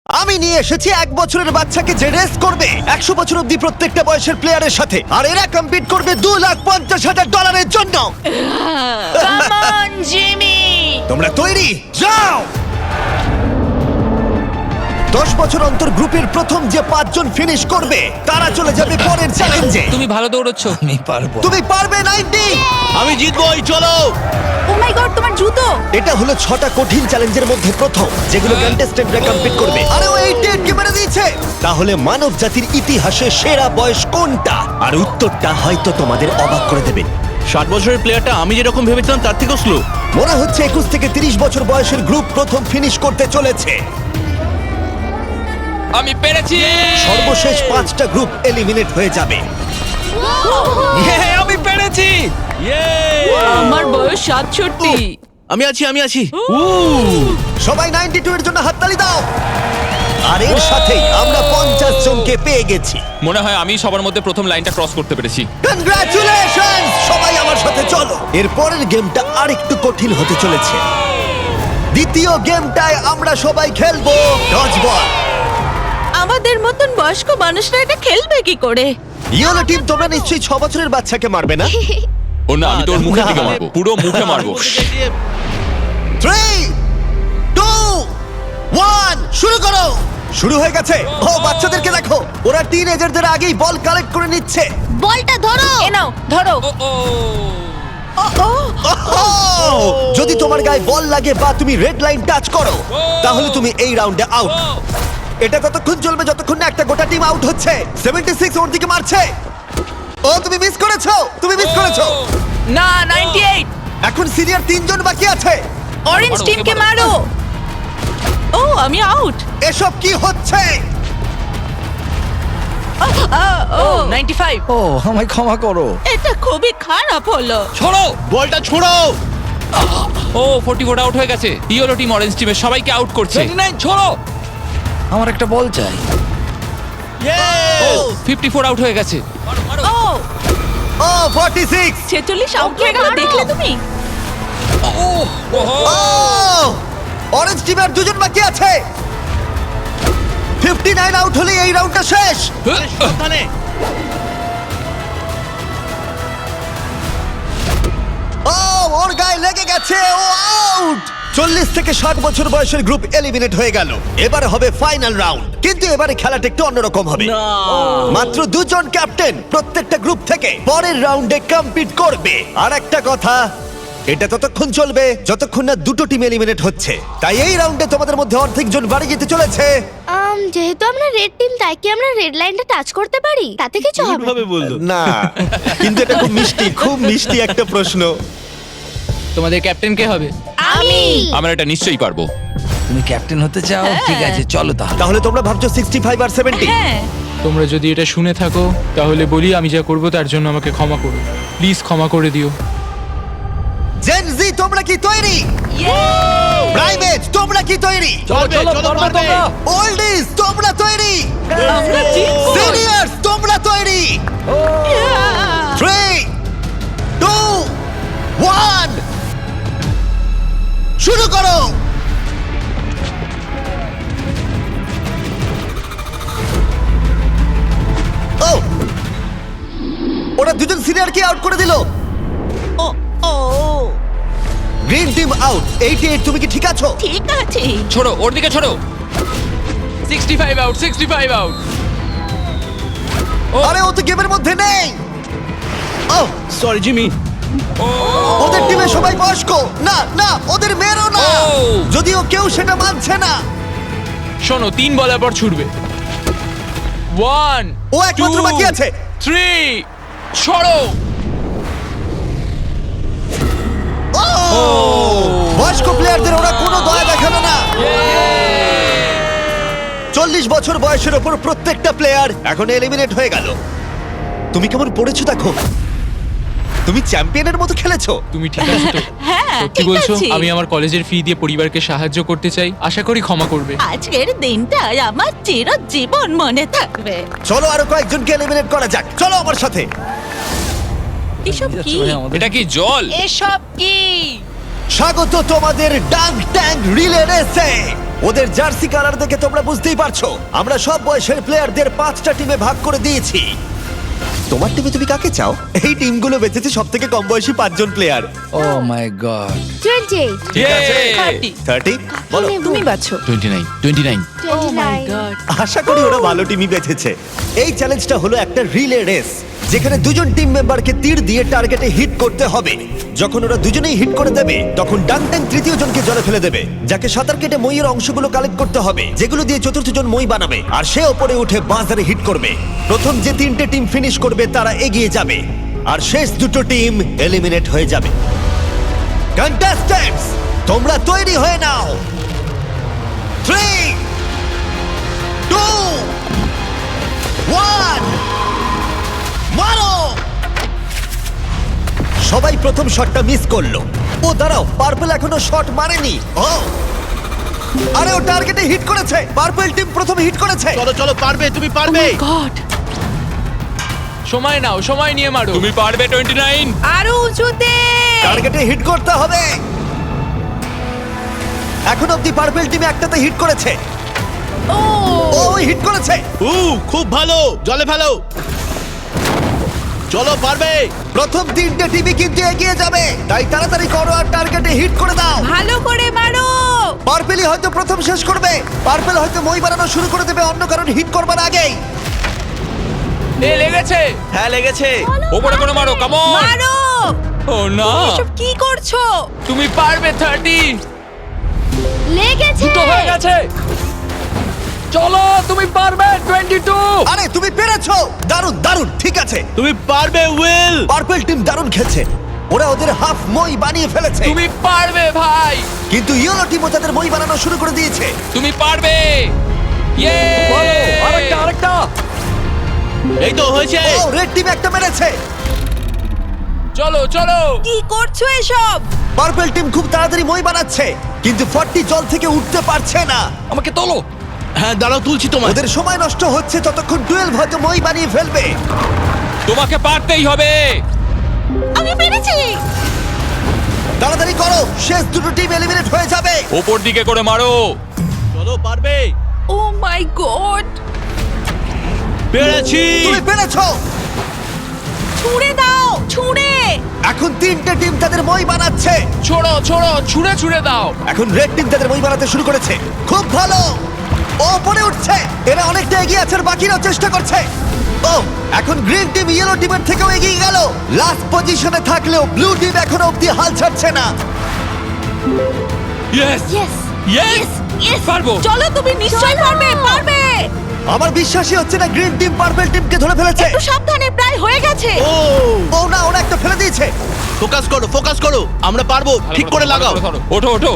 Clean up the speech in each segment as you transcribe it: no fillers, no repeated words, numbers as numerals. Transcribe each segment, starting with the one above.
আমি নিয়ে এসেছি 1 বছরের বাচ্চাকে যে রেস করবে 100 বছর অব্দি প্রত্যেকটা বয়সের প্লেয়ারের সাথে, আর এরা কম্পিট করবে $2,50,000 জন্য। Come on Jimmy! তোমরা তৈরি? যাও! 10 বছর অন্তর গ্রুপের প্রথম যে 5 জন ফিনিশ করবে তারা চলে যাবে পরের চ্যালেঞ্জে। তুমি ভালো দৌড়চ্ছ। আমি পারবো। তুমি পারবে 90। আমি জিতবই, চলো। ও মাই গড, তোমার জুতো! এটা হলো 6টা কঠিন চ্যালেঞ্জের মধ্যে প্রথম, যেগুলো কন্টেস্টেন্টরা কমপ্লিট করবে। আরে ও 88 কে মেরে দিয়েছে। তাহলে মানব জাতির ইতিহাসে সেরা বয়স কোনটা? আর উত্তরটা হয়তো তোমাদের অবাক করে দেবে। 60 বছরের প্লেয়ারটা আমি যেরকম ভেবেছিলাম তার থেকেও স্লো। মনে হচ্ছে 21 থেকে 30 বছর বয়সের গ্রুপ প্রথম ফিনিশ করতে চলেছে। আমি পেরেছি। সর্বশেষ 5টা গ্রুপ এলিমিনেট হয়ে যাবে। আমি পেরেছি। আমার বয়স 67। আমি আছি। সবাই 92 এর জন্য হাততালি দাও। আর এর সাথেই আমরা 50 জনকে পেয়ে গেছি। মনে হয় আমি সবার মধ্যে প্রথম লাইনটা ক্রস করতে পেরেছি। কনগ্রাচুলেশনস! সবাই আমার সাথে চলো। এর পরের গেমটা আরেকটু কঠিন হতে চলেছে। দ্বিতীয় গেমটায় আমরা সবাই খেলবো ডজ বল। আমাদের মতন বয়স্ক মানুষরা এটা খেলবে কি করে? ইয়েলো টিম, তোমরা নিশ্চয়ই 6 বছরের বাচ্চাকে মারবে না? ও না, আমি তোর মুখের দিকে মারবো, পুরো মুখে মারবো। 3, 2, 1 শুরু করো। শুরু হয়ে গেছে। ও বাচ্চাদেরকে দেখো, ওরা টিনেজারদের আগেই বল কালেক্ট করে নিচ্ছে। বলটা ধরো। এ নাও, ধরো। ওহ! যদি তোমার গায়ে বল লাগে বা তুমি রেড লাইন টাচ করো, তাহলে তুমি এই রাউন্ডে আউট। এটা ততক্ষণ চলবে যতক্ষণ না একটা গোটা টিম আউট হচ্ছে। 76 ওর দিকে মারছে। ও তুমি মিস করেছো, না, 98। এখন সিনিয়র 3 জন বাকি আছে। অরেঞ্জ মারো, টিমকে ওকে মারো। ও, আমি আউট। এসব কি হচ্ছে? ও 95। ও আমায় ক্ষমা করো। এটা খুবই খারাপ হলো। ছড়ো বলটা ছোড়ো। ও 44 আউট হয়ে গেছে। ইয়েলো টিম অরেঞ্জ টিমের সবাইকে আউট করছে। 29 ছোড়ো। আমার একটা বল চাই। ও 54 আউট হয়ে গেছে। ও ও 46। 46 আউট হয়ে গেল, দেখলে তুমি? ও অরেঞ্জ টিমের 2 জন বাকি আছে। 59 আউট হলে এই রাউন্ডটা শেষ। সাবধানে। ও ওর গায়ে লেগে গেছে, ও আউট। 40 থেকে 60 বছর বয়সের গ্রুপ এলিমিনেট হয়ে গেল। এবার হবে ফাইনাল রাউন্ড, কিন্তু এবারে খেলাটা একটু অন্যরকম হবে। মাত্র 2 জন ক্যাপ্টেন প্রত্যেকটা গ্রুপ থেকে পরের রাউন্ডে কম্পিট করবে। আর একটা কথা, এটা ততক্ষণ চলবে যতক্ষণ না 2টো টিম এলিমিনেট হচ্ছে। তাই এই রাউন্ডে তোমাদের মধ্যে অর্ধেক জন বাড়ি যেতে চলেছে। যেহেতু আমরা রেড টিম, তাই কি আমরা রেড লাইনটা টাচ করতে পারি? তাতে কিছু হবে না? ভাবে বললো। না, কিন্তু এটা খুব মিষ্টি একটা প্রশ্ন। তোমাদের ক্যাপ্টেন কে হবে? আমি। আমরা এটা নিশ্চয়ই পারবো। তুমি ক্যাপ্টেন হতে চাও? ঠিক আছে, চলো তাহলে। তাহলে তোমরা ভাবছো 65 আর 70? হ্যাঁ। তোমরা যদি এটা শুনে থাকো তাহলে বলি, আমি যা করব তার জন্য আমাকে ক্ষমা করো, প্লিজ ক্ষমা করে দিও। জেন জি, তোমরা কি তৈরি? প্রাইভেট, তোমরা কি তৈরি? চলো পারবে তোমরা। ওল্ডিজ, তোমরা তৈরি? আমরা জিতবো। সিনিয়র্স, তোমরা তৈরি? 3, 2, 1 শুরু করো। ও ওরা 2 জন সিনিয়রকে আউট করে দিল। Green team out. 88, তুমি কি ঠিক আছো? ঠিক আছে। ছোড়ো, ওর দিকে ছোড়ো। 65 আউট, 65 আউট। আরে ও তো গেমের মধ্যে নেই। ও সরি জিমি। ওদের টিমে সবাই বয়স্ক। না না, ওদের মেরো না। ও! যদিও কেউ সেটা মানছে না। শোনো, 3 বলার পর ছুটবে। 1, ও একমাত্র 2, বাকি আছে। 3 ছড়ো। ও বয়স্ক প্লেয়ারদের ওরা কোনো দয়া দেখালো না। 40 বছর বয়সের ওপর প্রত্যেকটা প্লেয়ার এখন এলিমিনেট হয়ে গেল। তুমি কেমন পড়েছো দেখো। তুমি চ্যাম্পিয়নের মতো খেলেছো। তুমি ঠিক আছো তো? হ্যাঁ, সত্যি ঠিক বলছো? আছে। আমি আমার কলেজের ফি দিয়ে পরিবারকে সাহায্য করতে চাই, আশা করি ক্ষমা করবে। আজকের দিনটা আমার চিরজীবন মনে থাকবে। চলো আরো কয়েকজনকে এলিমিনেট করা যাক। চলো আমার সাথে। এসব কি? এটা কি জল? এসব কি? স্বাগত তোমাদের ডাঙ্ক ট্যাঙ্ক রিলে রেসে। ওদের জার্সি কালার দেখে তোমরা বুঝতেই পারছো আমরা সব বয়সের প্লেয়ারদের 5টা টিমে ভাগ করে দিয়েছি। তোমার টিমে তুমি কাকে চাও? এই টিমগুলো বেঁচেছে সব থেকে কম বয়সী 5জন প্লেয়ার। ও মাই গড 28 30 বলো। তুমি বাছো 29 29 29 আশা করি ওরা ভালো টিমই বেঁচেছে। এই চ্যালেঞ্জটা হলো একটা রিলে রেস, যেখানে দুজন টিম মেম্বারকে তীর দিয়ে টার্গেটে হিট করতে হবে। যখন ওরা দুজনেই হিট করে দেবে তখন ডাংট্যাং তৃতীয় জনকে জলে ফেলে দেবে, যাকে সাঁতার কেটে মইয়ের অংশগুলো কালেক্ট করতে হবে, যেগুলো দিয়ে চতুর্থ জন মই বানাবে, আর সে ওপরে উঠে বাজারে হিট করবে। প্রথম যে 3টে টিম ফিনিশ করবে তারা এগিয়ে যাবে, আর শেষ দুটো টিম এলিমিনেট হয়ে যাবে। কন্টেস্ট্যান্টস, তোমরা তৈরি হয়ে নাও। 3 2 1 মারো! সবাই প্রথম শটটা মিস করলো। ও দাঁড়াও, পার্পল এখনো শট মারেনি। ও আরে ও টার্গেটে হিট করেছে। পার্পল টিম প্রথম হিট করেছে। চলো চলো পারবে তুমি পারবে গড সময় নাও, সময় নিয়ে মারো। তুমি পারবে 29। আরো উঁচুতে। টার্গেটে হিট করতে হবে। এখন অব্দি পার্পল টিম একটাতে হিট করেছে। ও ও হিট করেছে। খুব ভালো, জলে ফেলো। চলো পারবে। প্রথম 3টে টিমই কিন্তু এগিয়ে যাবে, তাই তাড়াতাড়ি করো আর টার্গেটে হিট করে দাও। ভালো করে মারো। পার্পেলই হয়তো প্রথম শেষ করবে। পার্পেল হয়তো মই বানানো শুরু করে দেবে অন্য কারণ হিট করবার আগেই। এ লেগেছে। হ্যাঁ লেগেছে। ওপরে করে মারো, কাম অন। মারো। ও না, এসব কি করছো? তুমি পারবে 30। লেগেছে দুটো হয়ে গেছে। চলো তুমি পারবে 22। আরে তুমি পেরেছো, দারুণ দারুণ। ঠিক আছে, তুমি পারবে উইল। পার্পল টিম দারুণ খেলছে। ওরা ওদের হাফ মই বানিয়ে ফেলেছে, তুমি পারবে ভাই। কিন্তু ইয়েলো টিমও তাদের মই বানানো শুরু করে দিয়েছে। তুমি পারবে। ইয়ে! আরেকটা। এই তো হয়েছে। ও রেড টিম একটা মেরেছে। চলো চলো। কি করছো এসব? পার্পল টিম খুব তাড়াতাড়ি মই বানাচ্ছে, কিন্তু 40 জল থেকে উঠতে পারছে না। আমাকে তোলো। হ্যাঁ দাঁড়াও তুলছি তোমার। ওদের সময় নষ্ট হচ্ছে, ততক্ষণ 12 হয়তো মই বানিয়ে ফেলবে। তোমাকে পারতেই হবে। আমি পেরেছি। তাড়াতাড়ি করো, শেষ দুটো টিম এলিমিনেট হয়ে যাবে। ওপর দিকে করে মারো। চলো পারবে। ও মাই গড। পেরেছি। তুমি পেরেছো। ছুঁড়ে দাও, ছুঁড়ে। এখন 3টে টিম তাদের মই বানাচ্ছে। ছোড়ো ছুড়ে দাও। এখন রেড টিম তাদের মই বানাতে শুরু করেছে। খুব ভালো, ও উপরে উঠছে। এরা অনেকটা এগিয়ে আছে, আর বাকিরাও চেষ্টা করছে। ও এখন গ্রিন টিম ইয়েলো টিমের থেকেও এগিয়ে গেল। লাস্ট পজিশনে থাকলেও ব্লু টিম এখনো অব্দি হাল ছাড়ছে না। ইয়েস ইয়েস ইয়েস, পারবো। চলো তুমি নিশ্চয়ই পারবে, পারবে। আমার বিশ্বাসই হচ্ছে না গ্রিন টিম পার্পল টিমকে ধরে ফেলেছে। একটু সাবধানে, প্রায় হয়ে গেছে। ও না, ওরা একটা ফেলে দিয়েছে। ফোকাস করো। আমরা পারবো। ঠিক করে লাগাও। ওঠো ওঠো।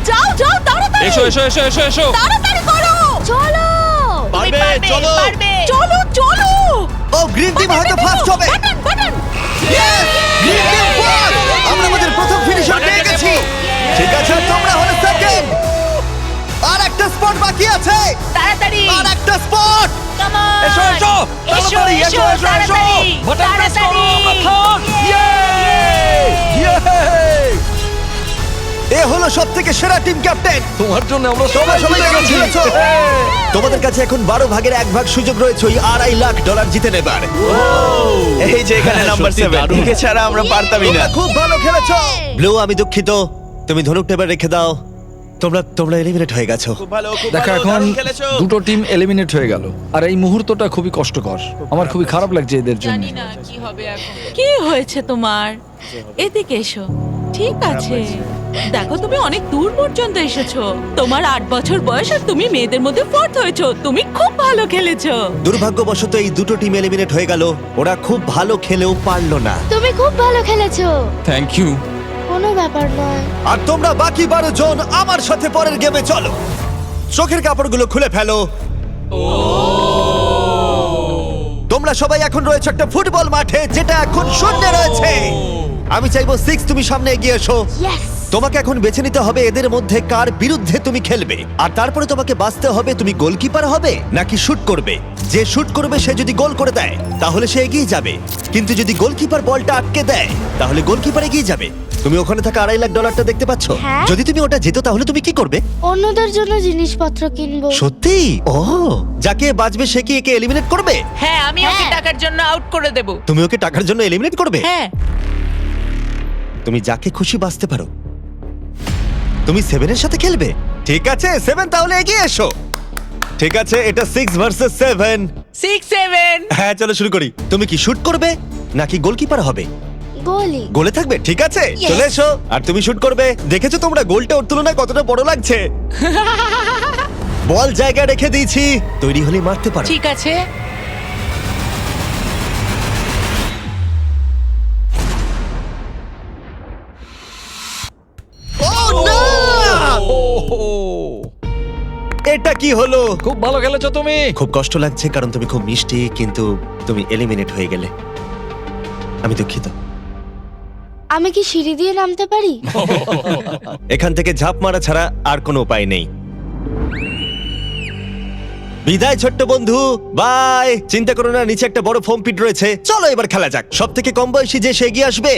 যাও যাও, তাড়াতাড়ি। এসো। তাড়াতাড়ি করো। চলো পারবে, চলো। চলো চলো। ও গ্রিন টিম হয়তো ফার্স্ট হবে। Button button. Yes! Green team first. আমরা আমাদের প্রথম ফিনিশার পেয়ে গেছি। ঠিক আছে, তোমরা হলে সেকেন্ড। আর একটা স্পট বাকি আছে। তাড়াতাড়ি। আর একটা স্পট। Come on. এসো তাড়াতাড়ি, এসো। বাটন প্রেস করো, আমরা থাম। এ হলো সবথেকে সেরা টিম ক্যাপ্টেন। তোমার জন্য আমরা তোমরা সবাই কেমন খেলেছো? তোমাদের কাছে এখন 12 ভাগের 1 ভাগ সুযোগ রয়েছে ওই $2.5 লাখ জিতে নেবার। এই যে এখানে নাম্বার 7 একে ছাড়া আমরা পারতামই না। তোমরা খুব ভালো খেলেছো। ব্লু, আমি দুঃখিত, তুমি ধনুকটা এবার রেখে দাও। তোমরা এলিমিনেট হয়ে গেছো। খুব ভালো, খুব দেখো ভালো, এখন দারুণ খেলেছো। দুটো টিম এলিমিনেট হয়ে গেল, আর এই মুহূর্তটা খুবই কষ্টকর। আমার খুবই খারাপ লাগছে এদের জন্য। জানি না কি হবে এখন। কি হয়েছে তোমার? এদিকে এসো। ঠিক আছে, দেখো তুমি অনেক দূর পর্যন্ত এসেছো। তোমার 8 বছর বয়স আর তুমি মেয়েদের মধ্যে ফোর্থ হয়েছো। তুমি খুব ভালো খেলেছো। দুর্ভাগ্যবশত এই দুটো টিম এলিমিনেট হয়ে গেল। ওরা খুব ভালো খেলেও পারলো না। তুমি খুব ভালো খেলেছো, থ্যাংক ইউ। কোনো ব্যাপার নয়। আর তোমরা বাকি 12 জন আমার সাথে পরের গেমে চলো। চোখের কাপড়গুলো খুলে ফেলো। তোমরা সবাই এখন রয়েছে একটা ফুটবল মাঠে, যেটা এখন শূন্য রয়েছে। আমি চাইবো 6 তুমি সামনে এগিয়ে এসো। ইয়েস তোমাকে এখন বেছে নিতে হবে এদের মধ্যে কার বিরুদ্ধে তুমি খেলবে, আর তারপরে তোমাকে বাঁচতে হবে তুমি গোলকিপার হবে নাকি শুট করবে। যে শুট করবে সে যদি গোল করে দেয় তাহলে সে এগিয়ে যাবে, কিন্তু যদি গোলকিপার বলটা আটকে দেয় তাহলে গোলকিপার এগিয়ে যাবে। তুমি ওখানে থাকা $2.5 লাখ দেখতে পাচ্ছ? হ্যাঁ। যদি তুমি ওটা যেত তাহলে তুমি কি করবে? অন্যদের জন্য জিনিসপত্র কিনবো। সত্যি? ও, যাকে বাঁচবে সে কি একে এলিমিনেট করবে? হ্যাঁ, আমি ওকে হ্যাঁ। টাকার জন্য আউট করে দেব। তুমি ওকে টাকার জন্য এলিমিনেট করবে? হ্যাঁ। তুমি যাকে খুশি বাঁচতে পারো। তুমি 7 এর সাথে খেলবে? ঠিক আছে 7, তাহলে এগিয়ে এসো। ঠিক আছে, এটা 6 ভার্সেস 7। 6-7। হ্যাঁ, চলো শুরু করি। তুমি কি শুট করবে নাকি গোলকিপার হবে? গোলি। গোলে থাকবে? ঠিক আছে, Yes. চলে এসো। আর তুমি শুট করবে। দেখেছো তোমরা গোলটা ওর তুলনায় কতটা বড় লাগছে? বল জায়গায় রেখে দিয়েছি, তৈরি হলে মারতে পারো। ঠিক আছে। Oh, no! এটা কি হলো? খুব ভালো খেলেছো তুমি। খুব কষ্ট লাগছে কারণ তুমি খুব মিষ্টি, কিন্তু তুমি এলিমিনেট হয়ে গেলে। আমি দুঃখিত। আমি কি সিঁড়ি দিয়ে নামতে পারি? এখান থেকে ঝাঁপ মারা ছাড়া আর কোনো উপায় নেই। বিদায় ছোট্ট বন্ধু, বাই। চিন্তা করো না, নিচে একটা বড় ফোম পিট রয়েছে। চলো এবার খেলা যাক। সব থেকে কম বয়সী যে সে এগিয়ে আসবে।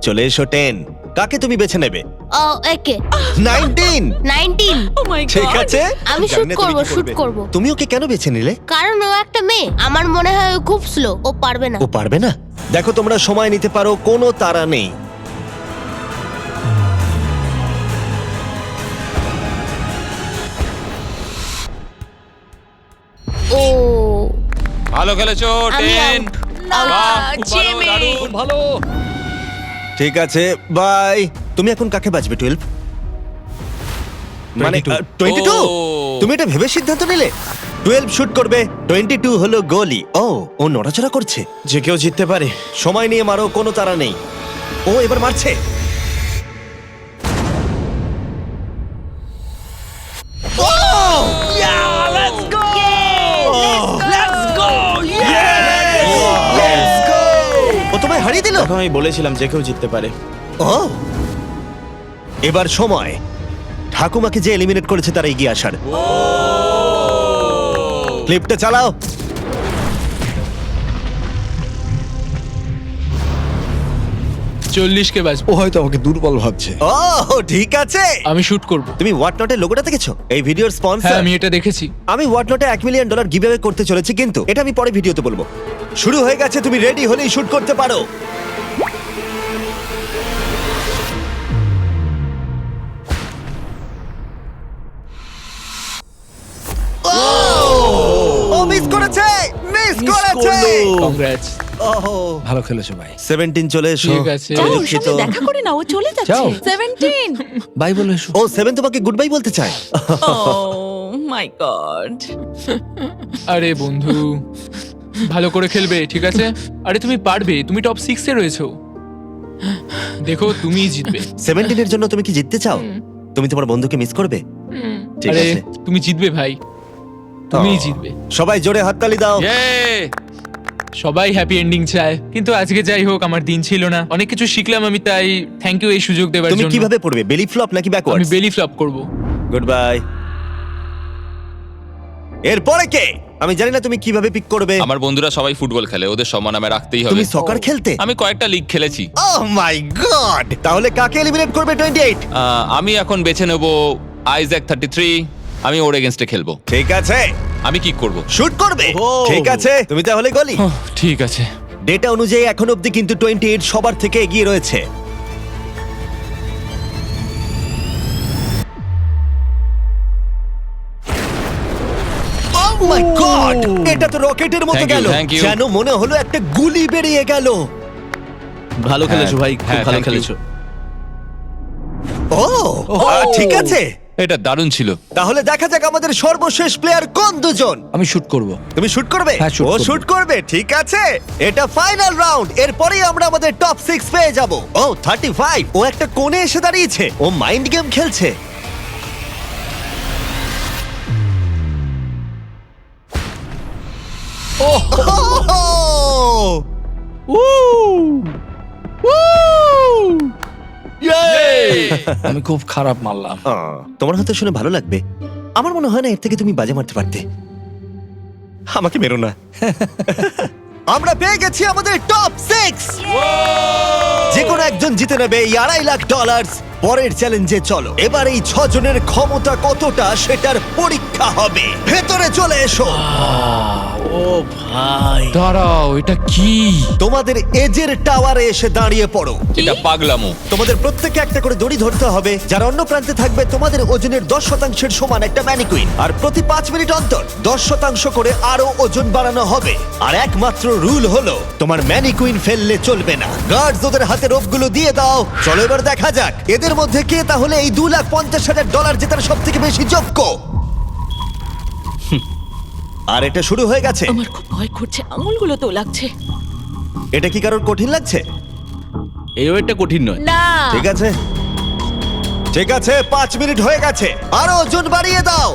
চলে এসো 10। কাকে তুমি বেছে নেবে? ও, একে। 19। 19। ও মাই গড। ঠিক আছে, আমি জানি শুট না তুমি করব, কি শুট করবে। করব। তুমি ওকে কেন বেছে নিলে? কারণ ও একটা মেয়ে। আমার মনে হয় ও খুব স্লো, ও পারবে না। ও পারবে না? দেখো তোমরা সময় নিতে পারো, কোনো তাড়া নেই। ও, ভালো খেলেছো আমি 10। out। বাহ, না, খুব ভালো, জিমি। দারুণ। ভালো। ঠিক আছে, বাই। তুমি এখন কাকে বাঁচবে? 12 মানে 22? ও। তুমি এটা ভেবে সিদ্ধান্ত নিলে? 12 শুট করবে, 22 হলো গোলি। ও নড়াচড়া করছে। যে কেউ জিততে পারে। সময় নিয়ে মারো, কোনো তাড়া নেই। ও এবার মারছে। ও তোমায় হারিয়ে দিল। দেখো, আমি বলেছিলাম যে কেউ জিততে পারে। ও, এবার সময় ঠাকুমাকে যে এলিমিনেট করেছে তারা এগিয়ে আসার। ক্লিপটা চালাও। কে বাঁচবো। ও হয়তো আমাকে দুর্বল ভাবছে। ও ঠিক আছে। আমি শুট করব। তুমি হোয়াট নটের লোগোটা দেখেছো? এই ভিডিওর হ্যাঁ, স্পন্সর। আমি এটা দেখেছি। আমি হোয়াট নটে $1 মিলিয়ন গিভঅ্যাওয়ে করতে চলেছি, কিন্তু এটা আমি পরে ভিডিওতে বলবো। শুরু হয়ে গেছে, তুমি রেডি হলেই শুট করতে পারো। ও মিস করেছে, মিস করেছে। কংগ্রাটস। ওহো, ভালো খেলেছো ভাই। 17 চলে এসো। ঠিক আছে। যাও, আমি ওর দুঃখিত। সঙ্গে দেখা করে না, ও চলে যাচ্ছে। যাও। 17। বাই বলে এসো। ও 7 তোমাকে গুড বাই বলতে চায়। ও মাই গড। আরে বন্ধু, ভালো করে খেলবে, ঠিক আছে? আরে তুমি পারবে, তুমি টপ 6 এ রয়েছো। দেখো, তুমিই জিতবে। 17 এর জন্য তুমি কি জিততে চাও? তুমি তোমার বন্ধুকে মিস করবে? ঠিক আরে আছে, তুমি জিতবে ভাই, তুমিই ও। জিতবে। সবাই জোরে হাততালি দাও। ইয়ে! সবাই হ্যাপি এন্ডিং চায়, কিন্তু আজকে যাই হোক, আমার দিন ছিল না। অনেক কিছু শিখলাম আমি, তাই থ্যাংক ইউ এই সুযোগ দেওয়ার তুমি জন্য। কিভাবে পড়বে? বেলি ফ্লপ নাকি আমি ব্যাকওয়ার্ডস? বেলি ফ্লপ করব। Good bye. এরপরে কে? আমি জানি না তুমি কিভাবে পিক করবে। আমার বন্ধুরা সবাই ফুটবল খেলে, ওদের সম্মান আমি রাখতেই হবে। তুমি সকার খেলতে? আমি কয়েকটা লিগ খেলেছি। ওহ মাই গড! তাহলে কাকে এলিমিনেট করবে 28? আমি এখন বেছে নেব আইজ্যাক 33। আমি ওর এগেনস্টে খেলবো। ঠিক আছে, আমি কি করব? শুট করবে। ঠিক আছে, তুমি তাহলে গলি। ঠিক আছে। ডেটা অনুযায়ী এখন অবধি কিন্তু 28 সবার থেকে এগিয়ে রয়েছে। Oh my God! এটা তো রকেটের মতো Thank you, গেল, thank you. যেন মনে হলো একটা গুলি বেরিয়ে গেল। ভালো খেলেছো ভাই, খুব হ্যাঁ, ভালো thank you. খেলেছো। ও ঠিক আছে, এটা দারুণ ছিল। তাহলে দেখা যাক আমাদের সর্বশেষ প্লেয়ার কোন দুজন। আমি শুট করব। তুমি শুট করবে? হ্যাঁ, shoot ও করবো। শুট করবে, ঠিক আছে। এটা ফাইনাল রাউন্ড, এরপরেই আমরা আমাদের টপ 6 পেয়ে যাব। ও 35, ও একটা কোণে এসে দাঁড়িয়েছে, ও মাইন্ড গেম খেলছে। আমি খুব খারাপ মারলাম। তোমার হয়তো শুনে ভালো লাগবে, আমার মনে হয় না এর থেকে তুমি বাজে মারতে পারতে। আমাকে মেরো না। আমরা পেয়ে গেছি আমাদের টপ 6। যে কোনো একজন জিতে নেবে এই $2.5 লাখ। পরের চ্যালেঞ্জে চলো, এবার এই 6 জনের ক্ষমতা কতটা সেটার পরীক্ষা হবে। ভেতরে চলে এসো। ও ভাই, দাঁড়াও, এটা কি? তোমাদের এজের টাওয়ারে এসে দাঁড়িয়ে পড়ো। এটা পাগলামো। তোমাদের প্রত্যেককে একটা করে দড়ি ধরতে হবে, যার অন্য প্রান্তে থাকবে তোমাদের ওজনের 10%-এর সমান একটা ম্যানিকুইন। আর প্রতি 5 মিনিট অন্তর 10% করে আরো ওজন বাড়ানো হবে। আর একমাত্র রুল হলো তোমার ম্যানিকুইন ফেললে চলবে না। গার্ডস ওদের হাতে রোপগুলো দিয়ে দাও। চলো এবার দেখা যাক এদের মধ্যে কে তাহলে এই $2,50,000 জেতার সব থেকে বেশি যোগ্য। আর এটা শুরু হয়ে গেছে। আমার খুব ভয় করছে, আঙুলগুলো তো লাগছে। এটা কি কারোর কঠিন লাগছে? এই ওয়েটটা কঠিন নয়। না, ঠিক আছে, ঠিক আছে, 5 মিনিট হয়ে গেছে, আরো ওজন বাড়িয়ে দাও।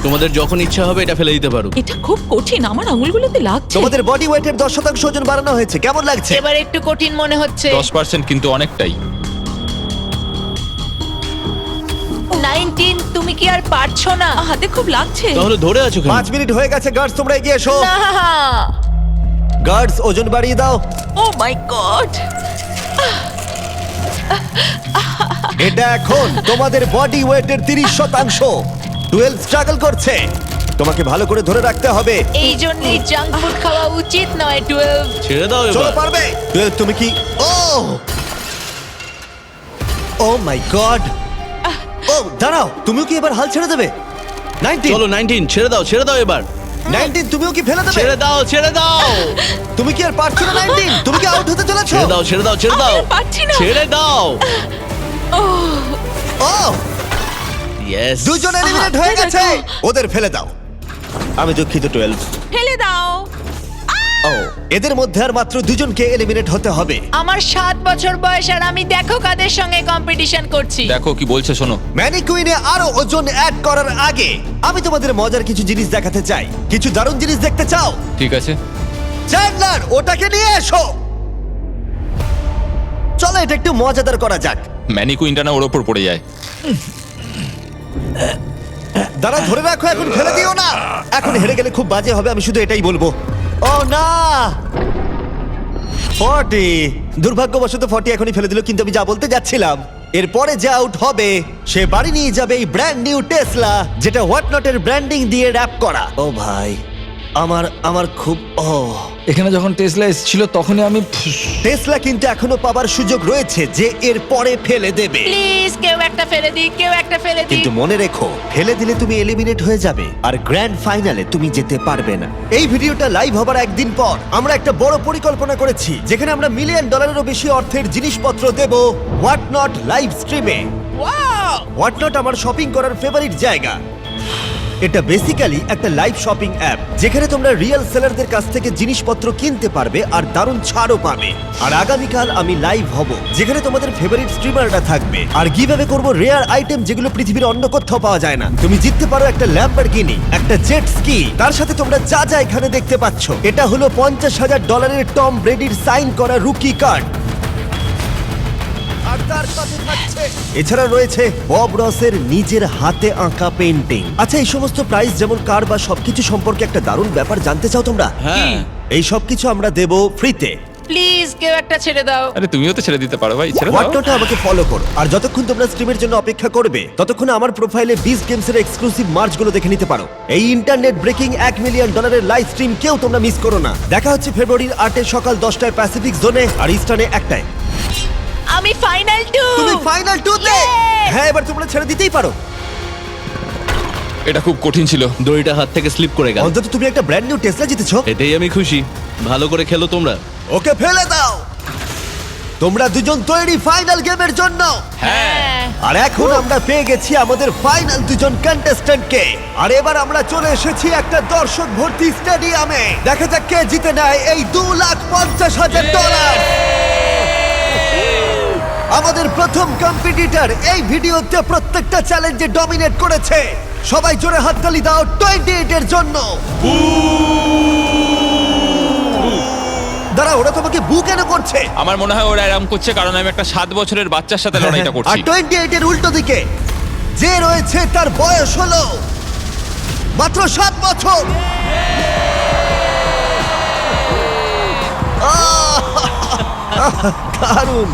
তোমাদের যখন ইচ্ছা হবে এটা ফেলে দিতে পারো। এটা খুব কঠিন, আমার আঙুলগুলোতে লাগছে। তোমাদের বডি ওয়েটের 10% ওজন বাড়ানো হয়েছে, কেমন লাগছে? এবার একটু কঠিন মনে হচ্ছে। 10% কিন্তু অনেকটাই। 19, তুমি কি আর পারছো না? হাতে খুব লাগছে। তাহলে ধরে আছো কেন? 5 মিনিট হয়ে গেছে, গার্ডস তোমরা এগিয়ে এসো। না, গার্ডস ওজন বাড়িয়ে দাও। ও মাই গড, এটা এখন তোমাদের বডি ওয়েটের 30%। 12 স্ট্রাগল করছে, তোমাকে ভালো করে ধরে রাখতে হবে। এই জন্যই জাঙ্ক ফুড খাওয়া উচিত নয়। 12। ছেড়ে দাও চলো, এবার। পারবে। 12 তুমি কি? ও মাই গড। ও দাঁড়াও, তুমিও কি এবার হাল ছেড়ে দেবে? 19, চলো 19, ছেড়ে দাও, ছেড়ে দাও এবার। 19 তুমিও কি ফেলে দেবে? ছেড়ে দাও, ছেড়ে দাও। তুমি কি আর পারছো না? 19 তুমি কি আউট হতে চলেছো? ছেড়ে দাও, ছেড়ে দাও, ছেড়ে দাও। আমি আর পারছি না। ছেড়ে দাও। ও ইয়েস। দুজন এলিমিনেট হয়ে গেছে, ওদের ফেলে দাও। আমি দুঃখিত 12। ফেলে দাও। ও এদের মধ্যে আর মাত্র 2 জনকে এলিমিনেট হতে হবে। আমার 7 বছর বয়স আর আমি দেখো কাদের সঙ্গে কম্পিটিশন করছি। দেখো কি বলছে, শোনো। ম্যানিকুইনে আরো ওজন অ্যাড করার আগে আমি তোমাদের মজার কিছু জিনিস দেখাতে চাই। কিছু দারুণ জিনিস দেখতে চাও? ঠিক আছে। চ্যান্ডলার, ওটাকে নিয়ে এসো। চলো এটা একটু মজাদার করা যাক। ম্যানিকুইনটা না ওর ওপর পড়ে যায়। দাঁড়া, ধরে রাখো, এখন ফেলে দিও না। এখন হেরে গেলে খুব বাজে হবে, আমি শুধু এটাই বলবো। ও না, 40। দুর্ভাগ্যবশত 40 এখনই ফেলে দিল, কিন্তু আমি যা বলতে যাচ্ছিলাম, এরপরে যে আউট হবে সে বাড়ি নিয়ে যাবে এই ব্র্যান্ড নিউ টেসলা, যেটা হোয়াট নটের ব্র্যান্ডিং দিয়ে র‍্যাপ করা। ও ভাই, আমার খুব এখানে যখন টেসলা এসেছিল তখনই আমি টেসলা কিন্তু এখনো পাবার সুযোগ রয়েছে যে এর পরে ফেলে দেবে। প্লিজ কেউ একটা ফেলে দিই, কেউ একটা ফেলে দিই। কিন্তু মনে রেখো, ফেলে দিলে তুমি এলিমিনেট হয়ে যাবে আর গ্র্যান্ড ফাইনালে তুমি যেতে পারবে না। এই ভিডিওটা লাইভ হবার একদিন পর আমরা একটা বড় পরিকল্পনা করেছি, যেখানে আমরা $1 মিলিয়নেরও বেশি অর্থের জিনিসপত্র দেব হোয়াট নট লাইভ স্ট্রিমে। হোয়াট নট আমার শপিং করার ফেভারিট জায়গা। এটা বেসিক্যালি একটা লাইভ শপিং অ্যাপ, যেখানে তোমরা রিয়েল সেলারদের কাছ থেকে জিনিসপত্র কিনতে পারবে আর দারুণ ছাড়ও পাবে। আর আগামীকাল আমি লাইভ হব, যেখানে তোমাদের ফেভারিট স্ট্রিমাররা থাকবে আর গিভঅ্যাওয়ে করব রেয়ার আইটেম, যেগুলো পৃথিবীর অন্য কোথাও পাওয়া যায় না। তুমি জিততে পারো একটা ল্যাম্বরগিনি, একটা জেট স্কি, তার সাথে তোমরা যা যা এখানে দেখতে পাচ্ছ। এটা হলো $50,000 টম ব্রেডির সাইন করা রুকি কার্ড। আর তার সাথে থাকছে, এছাড়া রয়েছে বব রসের নিজের হাতে আঁকা পেইন্টিং। আচ্ছা, এই সমস্ত প্রাইস যেমন কার বা সবকিছু সম্পর্কে একটা দারুণ ব্যাপার জানতে চাও তোমরা? হ্যাঁ। এই সবকিছু আমরা দেব ফ্রিতে। প্লিজ কেউ একটা ছেড়ে দাও। আরে তুমিও তো ছেড়ে দিতে পারো ভাই, ছেড়ে দাও। হোয়াটনটে আমাকে ফলো করো, আর যতক্ষণ তোমরা স্ট্রিমের জন্য অপেক্ষা করবে ততক্ষণ আমার প্রোফাইলে বিস্ট গেমসের এক্সক্লুসিভ মার্চগুলো দেখে নিতে পারো। এই internet breaking $1 million live stream কেউ তোমরা মিস করো না। দেখা হচ্ছে ফেব্রুয়ারির 8 সকাল 10টায় প্যাসিফিক জোনে আর ইস্টার্নে 1টায়। আমি ফাইনাল 2। তুমি ফাইনাল 2 তে? Yay! হ্যাঁ, এবার তোমরা ছেড়ে দিতেই পারো। এটা খুব কঠিন ছিল। দড়িটা হাত থেকে স্লিপ করে গেল। অন্তত তুমি একটা ব্র্যান্ড নিউ টেসলা জিতেছো। এতেই আমি খুশি। ভালো করে খেলো তোমরা। ওকে ফেলে দাও। তোমরা দুজন তৈরি ফাইনাল গেমের জন্য? হ্যাঁ। আর এখন আমরা পেয়ে গেছি আমাদের ফাইনাল 2 জন কন্টেস্ট্যান্টকে। আর এবার আমরা চলে এসেছি একটা দর্শক ভর্তি স্টেডিয়ামে। দেখা যাক কে জিতে নেয় এই $2,50,000। আমাদের প্রথম কম্পিটিটর এই ভিডিওতে প্রত্যেকটা চ্যালেঞ্জে ডমিনেট করেছে। সবাই জোরে হাততালি দাও 28 এর জন্য। দাঁড়া, ওরা তোমাকে বু কেন করছে? আমার মনে হয় ওরা এরকম করছে কারণ আমি একটা 7 বছরের বাচ্চার সাথে লড়াইটা আর করছি। 28 এর উল্টো দিকে যে রয়েছে তার বয়স হলো মাত্র 7 বছর। দারুণ।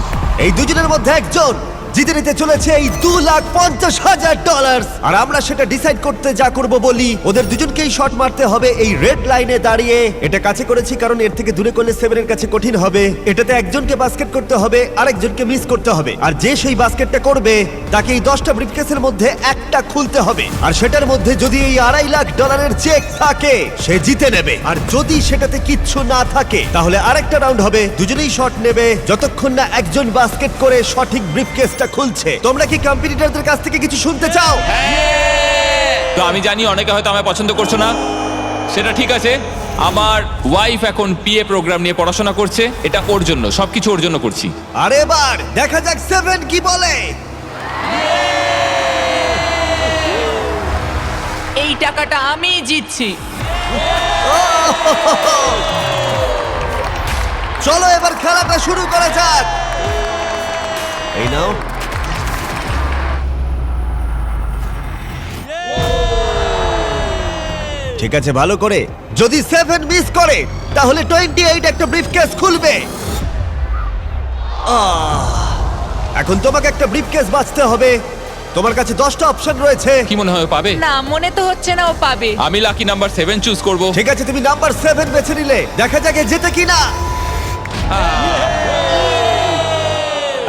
এই দুজনের মধ্যে একজন জিতে নিতে চলেছে এই $2,50,000। আর আমরা সেটা ডিসাইড করতে যা করব বলি, ওদের দুজনকেই শট মারতে হবে এই রেড লাইনে দাঁড়িয়ে। এটা কাছে করেছি কারণ এর থেকে দূরে করলে 7 এর কাছে কঠিন হবে। এটাতে একজনকে বাস্কেট করতে হবে, আরেকজনকে মিস করতে হবে। আর যে সেই বাস্কেটটা করবে তাকে এই 10টা ব্রিফকেসের মধ্যে একটা খুলতে হবে। আর সেটার মধ্যে যদি এই $2.5 লাখ চেক থাকে সে জিতে নেবে। আর যদি সেটাতে কিচ্ছু না থাকে তাহলে আরেকটা রাউন্ড হবে, দুজনেই শট নেবে যতক্ষণ না একজন বাস্কেট করে সঠিক ব্রিফকেসটা খুলছে। তোমরা কি কম্পিটিটরদের কাছ থেকে কিছু শুনতে চাও? তো আমি জানি অনেকে হয়তো আমায় পছন্দ করছো না, সেটা ঠিক আছে। আমার ওয়াইফ এখন পিএ প্রোগ্রাম নিয়ে পড়াশোনা করছে, এটা ওর জন্য, সবকিছু ওর জন্য করছি। আর এবার দেখা যাক 7 কি বলে। এই টাকাটা আমি জিতছি। চলো এবার খেলাটা শুরু করা যাক। এই নাও। ঠিক আছে, ভালো করে। যদি 7 মিস করে তাহলে 28 একটা ব্রিফকেস খুলবে। এখন তোমাকে একটা ব্রিফকেস বাঁচতে হবে। তোমার কাছে 10টা অপশন রয়েছে। কি মনে হয় ও পাবে? না, মনে তো হচ্ছে না ও পাবে। আমি লাকি নাম্বার 7 চুজ করব। ঠিক আছে, তুমি নাম্বার 7 বেছে নিলে। দেখা যাক এ জেতে কিনা।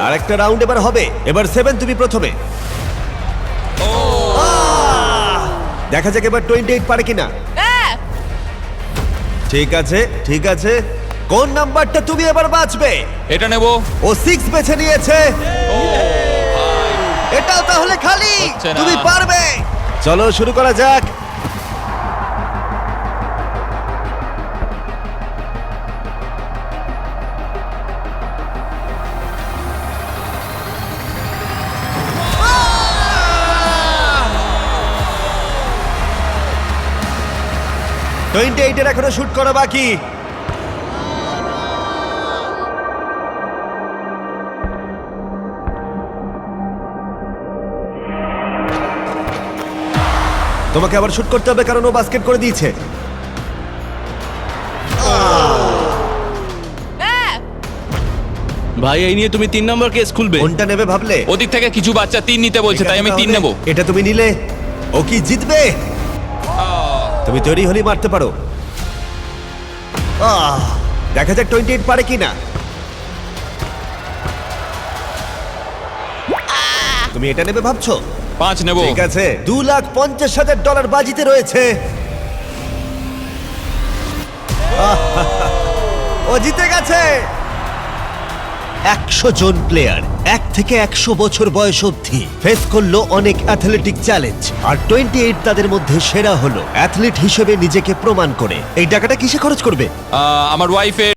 আর একটা রাউন্ড এবার হবে। এবার 7 তুমি প্রথমে। দেখা যাক এবার 28 পারে কিনা। আহ! ঠিক আছে, ঠিক আছে। কোন নাম্বারটা তুমি এবার বাঁচবে? এটা নেব। ও 6 বেছে নিয়েছে। এটাও তাহলে খালি। হচ্ছে না। তুমি পারবে। চলো শুরু করা যাক। আহ! 28 এর এখনো শুট করা বাকি। তোমাকে আবার শুট করতে হবে কারণ ও বাস্কেট করে দিয়েছে। ভাই এই নিয়ে তুমি 3 নম্বর কেস খুলবে? কোনটা নেবে ভাবলে? ওদিক থেকে কিছু বাচ্চা 3 নিতে বলছে, তাই আমি 3 নেব। এটা তুমি নিলে। ও কি জিতবে? তুমি তৈরি হলেই মারতে পারো। দেখা যাক 28 পারে কিনা। তুমি এটা নেবে ভাবছো? 5 নেব। ঠিক আছে, $2,50,000 বাজিতে রয়েছে। ও জিতে গেছে। 100 জন প্লেয়ার 1 থেকে 100 বছর বয়স অবধি ফেস করলো অনেক অ্যাথলেটিক চ্যালেঞ্জ। আর 28 তাদের মধ্যে সেরা হলো অ্যাথলিট হিসেবে নিজেকে প্রমাণ করে। এই টাকাটা কিসে খরচ করবে? আমার ওয়াইফের